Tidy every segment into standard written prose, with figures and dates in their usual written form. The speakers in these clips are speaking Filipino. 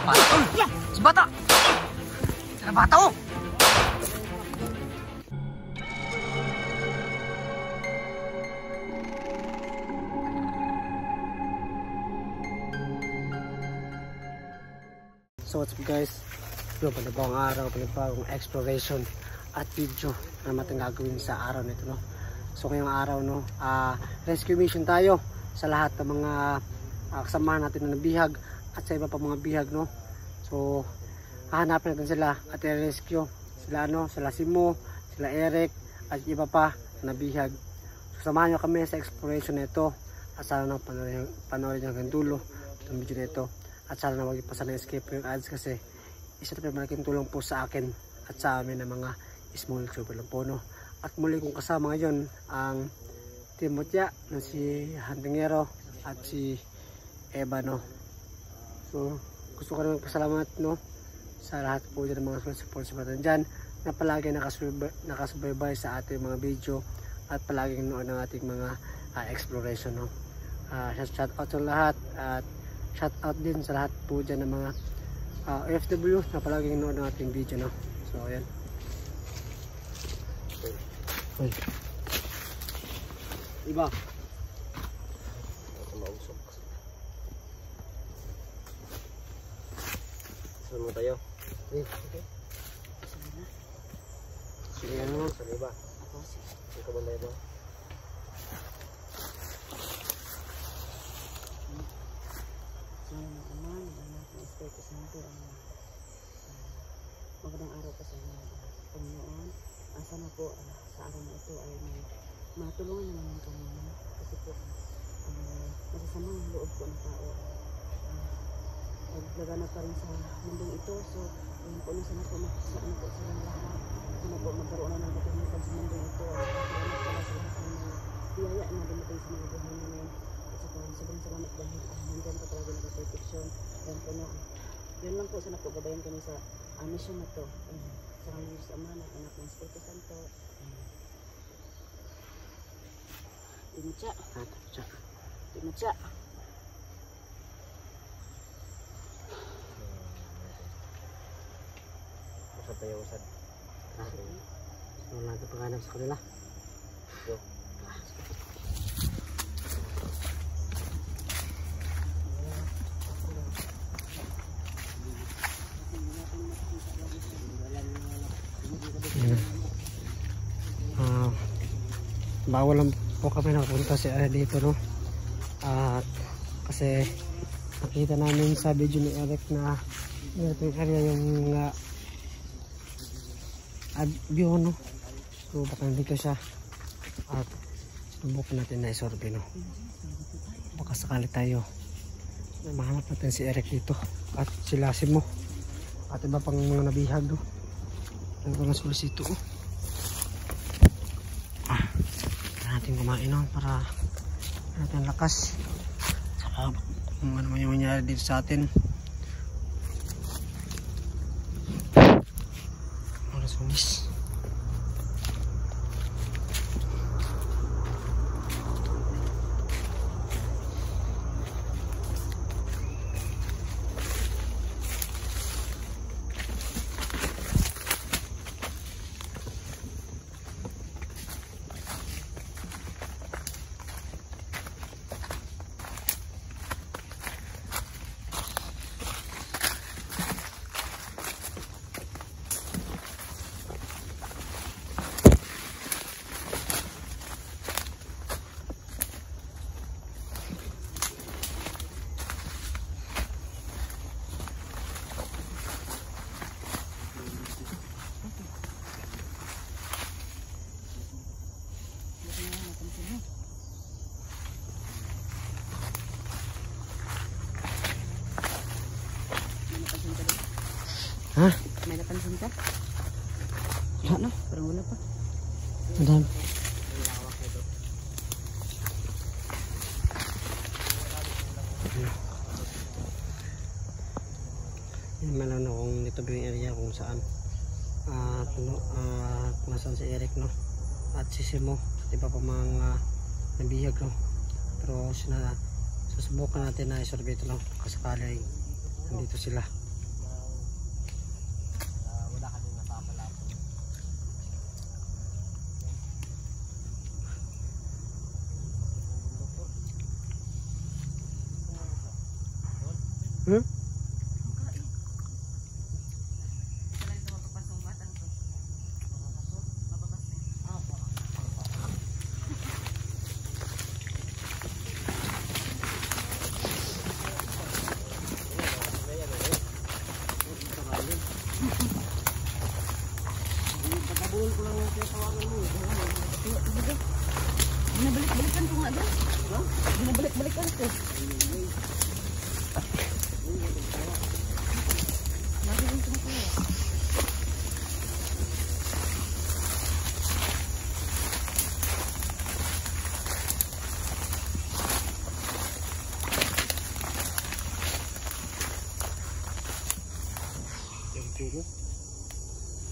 Bata! Si Bata! Tara Bata oh! So what's up guys? Panibagong araw, panibagong exploration at video na natin gagawin sa araw nito, no? So ngayong araw, no, rescue mission tayo sa lahat ng mga kasamahan natin na nabihag at sa iba pa mga bihag, no? So hahanapin natin sila at i-rescue sila, no? Sila Simo, sila Eric at iba pa na nabihag. So samahan nyo kami sa exploration nito at sana na panoorin nyo hanggang dulo itong video nito. At sana na wag ipasa na escape yung ads kasi isa na malaking tulong po sa akin at sa amin ng mga small YouTuber lang po, no? At muli kong kasama ngayon ang Team Mutya na si Hantingero at si Eva, no? So gusto ko rin magpasalamat, no, sa lahat po dyan ng mga support sa natin dyan na palagi nakasubaybay sa ating mga video at palagi noon ng ating mga exploration, no? Shout out sa lahat at shout out din sa lahat po dyan ng mga OFW na palaging noon ng ating video, no? So ayan. Iba mausok. Saan mo tayo? Okay. Sige, ano? Saan iba? Ako, sige ka ba na iba? Magandang araw po sa inyo, Panginoon. Sana po sa araw na ito ay matulungan naman kami, kasi po masasamang loob po ng tao naglaganap pa rin sa mundong ito. So yun po na sana po makasaan po sa lahat, sana po magkaroon na ng katahimikan sa mundong ito at salamat pala sa lahat ng mga biyaya na dumating sa mga buhay namin. At saka sobrang salamat dahil nandyan po talaga ng protection. Yan po, no, yun lang po, sana po gabayan kami sa mission na to. Sa kanyang Diyos Ama, ng Anak ng Espiritu Santo. Timutya. Timutya. Usad tayo, usad. Wala na paghanap sa kanila. Go. Bawal lang po kami nakapunta sa area dito, no? At kasi nakita namin sa video ni Eric na yung area yung view, no? So baka nandito siya at subukan natin na isorbe, no? Baka sakali tayo na mahanap natin si Eric dito at si Simo at iba pang mga nabihag, no? Ang mga solisito, oh. Natin kumain, no, para natin lakas saka kung ano man yung mangyari dito sa atin. Mga sumis. Ha? May napansin ka? Wala na. Parang wala pa. Madam. Yan man lang, no, kung dito ba yung area kung saan kung saan si Eric, no, at si Simo, iba pa mga nabihag, no. Pero susubukan natin na isorbe ito, no, kasakali nandito sila. Hmm? Binabalik-balikan ko nga doon. Binabalik-balikan ko. Magaling ko ko.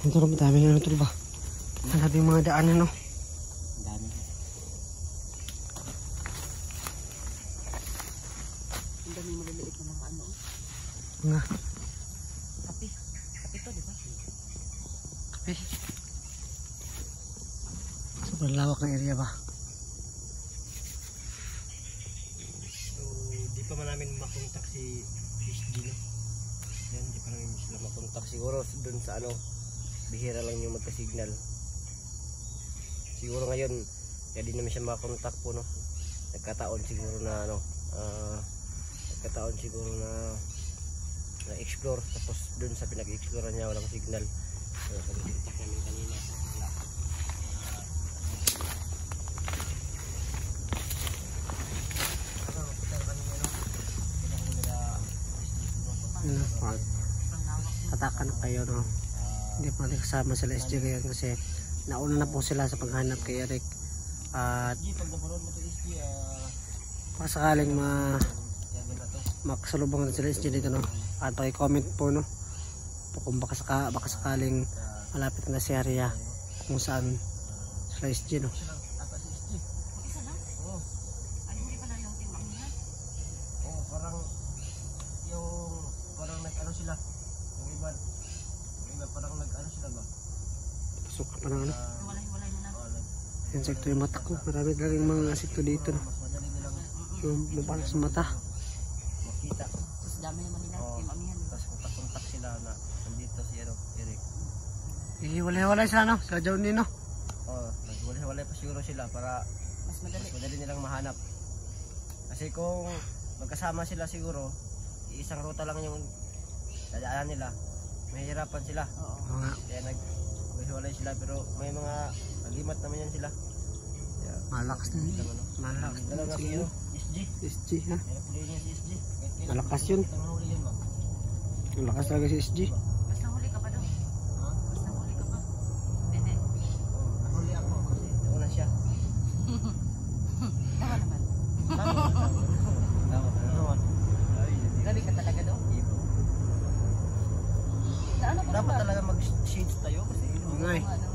Ito na madami na ito ba? Ang sabi yung mga daan ano. Dami. Ang dami maliliit na mga ano. Nga. Kape. Kape to, di ba? Kape. Sobrang lawak ng area ba? So, di pa man namin makontak si HD, no? Yan, di pa namin sila makontak. Siguro dun sa ano, bihira lang yung magka-signal. Siguro ngayon, kaya di namin siya makontak po, no? Nagkataon siguro na, ano, nagkataon siguro na explore. Tapos dun sa pinag-explore niya, walang signal. So, pag-tintik namin kanina, wala. Tataka na kayo, no? Hindi pa natin kasama sila SJ ngayon kasi nauna na po sila sa paghanap kay Eric. At sakaling makasalubong natin sila SJ dito, no? At paki-comment po, no? Kung baka sakaling malapit na si area kung saan sila SJ, no? Parang nag-ano sila. Yung iba parang nag-ano sila ba? Pasok ka pa ng ano. Walay-walay mo na. Insekto yung mata ko. Marami talagang mga insekto dito, no? Mas madali nilang Yung mabalas sa mata. makita. Tapos dami naman nila. Oo. Yung amihan. Tapos kontak sila na nandito si Eric. Walay-walay sila, no? Sila Johnny, no? Oh, nagwalay pa siguro sila para Mas madali. mas madali nilang mahanap. Kasi kung magkasama sila siguro, isang ruta lang yung dadaanan nila, mahihirapan sila. Oo. Oo nga. Kaya naghiwalay sila, pero may mga agimat naman yan sila. Kaya, Malakas na yun. ano, Malakas na talaga si yun. SG. SG, ha? Kaya pulihin niya si SG. Malakas yun. Kita mahuli yan ba? Malakas talaga si SG. Basta huli ka pa doon. Ha? Basta huli ka pa. Pwede. Oo, nahuli ako kasi nauna siya. Tawa naman. Tama naman. Ay, Gabi ka talaga doon. Ano ko dapat talaga mag-shades tayo kasi Oo nga eh. ano?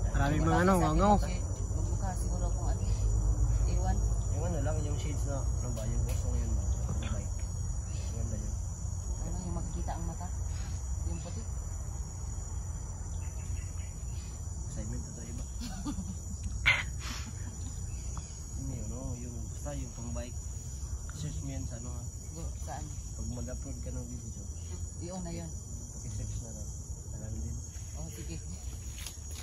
Maraming mga ano, wangaw. Magbuka siguro kung ano. Iwan. yung ano lang, yung shades na, ano ba, yung usong yun ba? Yung bike. Ganda yun. Ano yung makikita ang mata? Yung puti. Assignment ito iba. Yun yun, oh, yung basta yung pang bike. Search mo yan sa ano ha. Saan? Pag mag-upload ka ng video, Iyon na yun. pag-search na lang. Alam din. Oh, sige.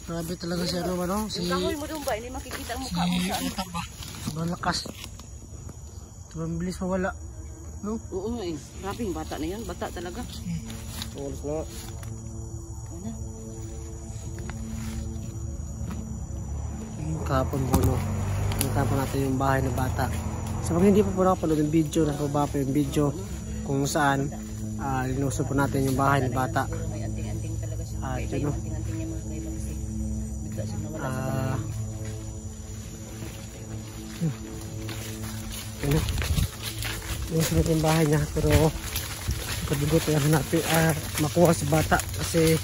Grabe talaga si ano, ano? Si... Yung kahoy mo doon ba? Hindi makikita ang mukha mo saan? Sobrang lakas. Sobrang bilis mawala. No? Oo nga eh. Grabe yung bata na yun. Bata talaga. Oras na. Ano? Yung kahapon po, no? Nakita po natin yung bahay ng bata. Sa mga hindi po po nakapanood yung video, nakababa po yung video kung saan linuso po natin yung bahay ng bata. Pero may anting-anting talaga siya. Kaya Ito, no? yung anting-anting niya mga kaiba kasi bigla siya nawala sa bahay. Ano? Linuso natin yung bahay niya, pero pagbugot ay hanapin, makuha sa bata kasi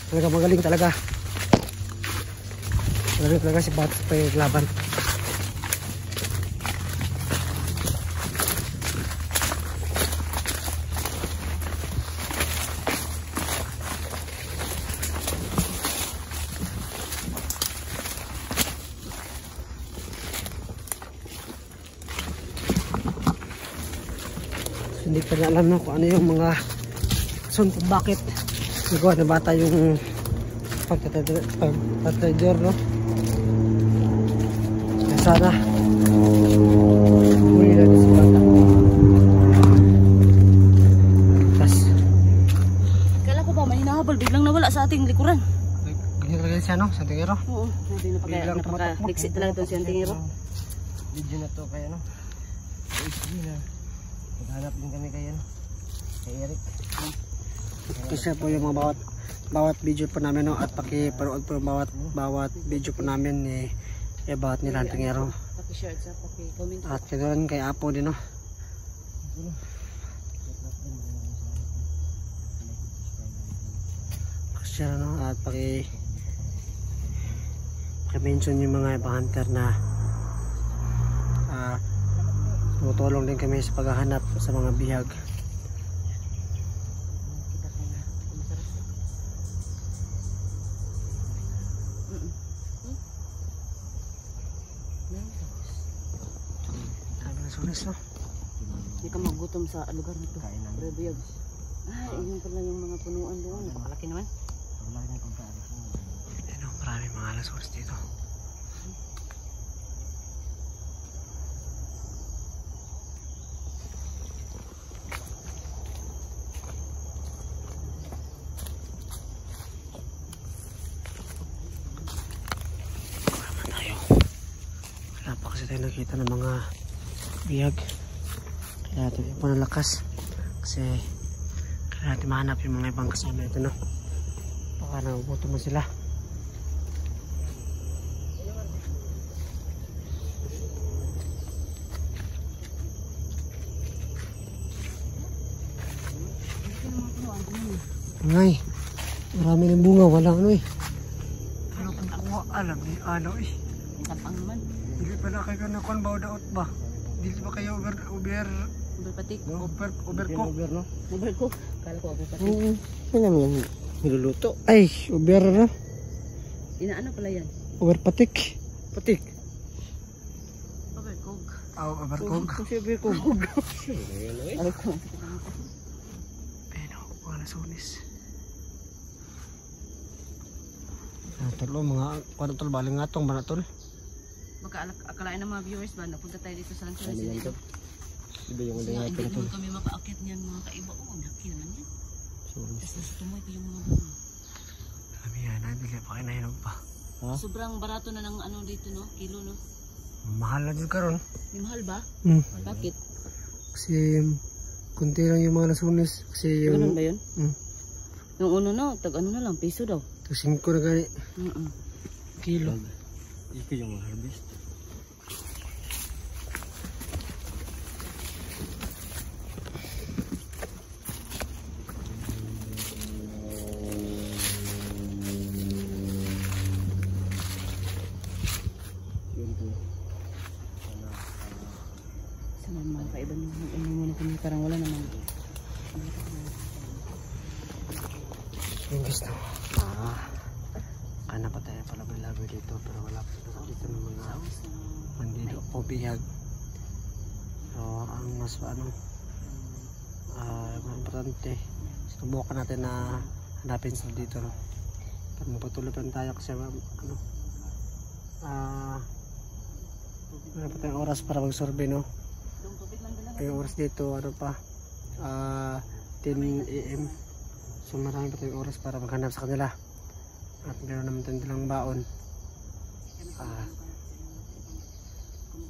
talaga magaling talaga. Magaling talaga si bata sa paglaban. Hindi ko na alam no, kung ano yung mga rason kung bakit nagawa na bata yung pagtatrador no. Sana huli na din si bata. Tapos Kala ko ba may hinahabol, biglang nawala sa ating likuran. ganyan talaga siya no, sa tingero. Oo, hindi napaka-dixit talaga ito siyang tingiro. Video na to kaya no. Na maghanap din kami kay ano, kay Eric. Kasi po yung mga bawat video po namin no, at paki-panood po yung bawat video po namin ni bawat nila ang tingero. Paki-share sa paki-comment. At ganoon kay Apo din no. Paki-share no, at paki-mention yung mga ibang hunter na tumutulong din kami sa paghahanap sa mga bihag. Sabi na sulis no. Hindi ka magutom sa lugar nito. Pero biyag. Yun pala yung mga punuan doon. Napakalaki naman. Ano, maraming mga alas dito. Wala pa kasi tayo nakita ng mga bihag. Kaya natin po ng lakas. Kasi kaya natin mahanap yung mga ibang kasama ito no. Baka nagugutom mo sila. Ngay, marami ng bunga, wala ano eh. Ano kung kuha, alam ni ano eh. Tapang naman. Dili pala kayo nakon ba o daot ba? Dili ba kayo Overpatik. overcook? No? Overcook. Kala ko overpatik. Ano naman niluluto? Ay, over na. Inaano pala yan? Overpatik. Patik. Overcook. Overcook. Kasi overcook. Overcook. Pero, wala sunis. Tol, mga kwartol baling nga itong banatol. Baka akalain ng mga viewers ba, napunta tayo dito sa Lanchones dito. Diba yung Kasi ulit hindi natin naman kami makaakit niyan mga kaiba. Ang laki naman yan. Tapos nasa tumoy pa yung mga bunga. Sabi yan, nabili pa kayo nahinog pa. Sobrang barato na ng ano dito no, kilo no. Mahal na dyan karon. Di mahal ba? Bakit? Kasi kunti lang yung mga lasunis. Kasi yung... Ganun ba yun? Yung uno no, tag ano na lang, piso daw. 5 na gani. Kilo. Ito yung harvest. Sana mga kaiba ano muna kami, parang wala naman. Yung gusto. Kana pa tayo pala labi dito pero wala pa dito ng mga bandido o bihag. So ang mas importante subukan natin na hanapin sila dito no. Pero magpatuloy pa tayo kasi wala pa tayong oras para mag-survey no. Yung oras dito 10 AM. So marami pa tayong oras para maghanap sa kanila. At meron naman tayo nilang baon.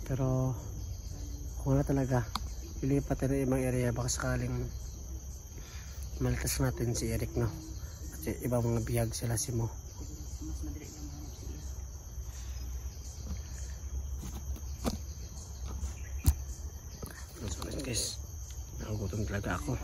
Pero kung wala talaga, ilipat tayo ng ibang area baka sakaling malitas natin si Eric no. At ibang mga bihag sila si Mo. So guys, nagugutom talaga ako.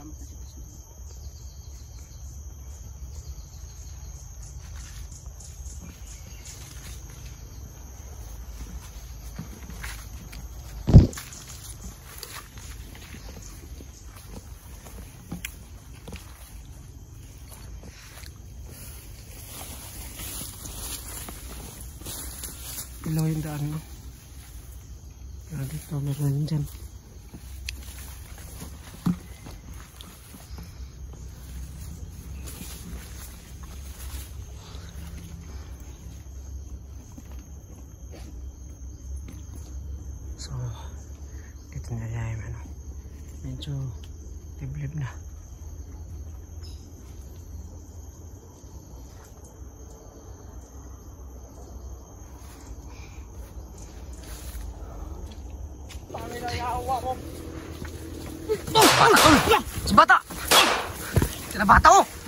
Ilaw yung daan no. Pero dito meron dyan. So, dito na yung ano, medyo liblib na. Si bata! Si bata oh!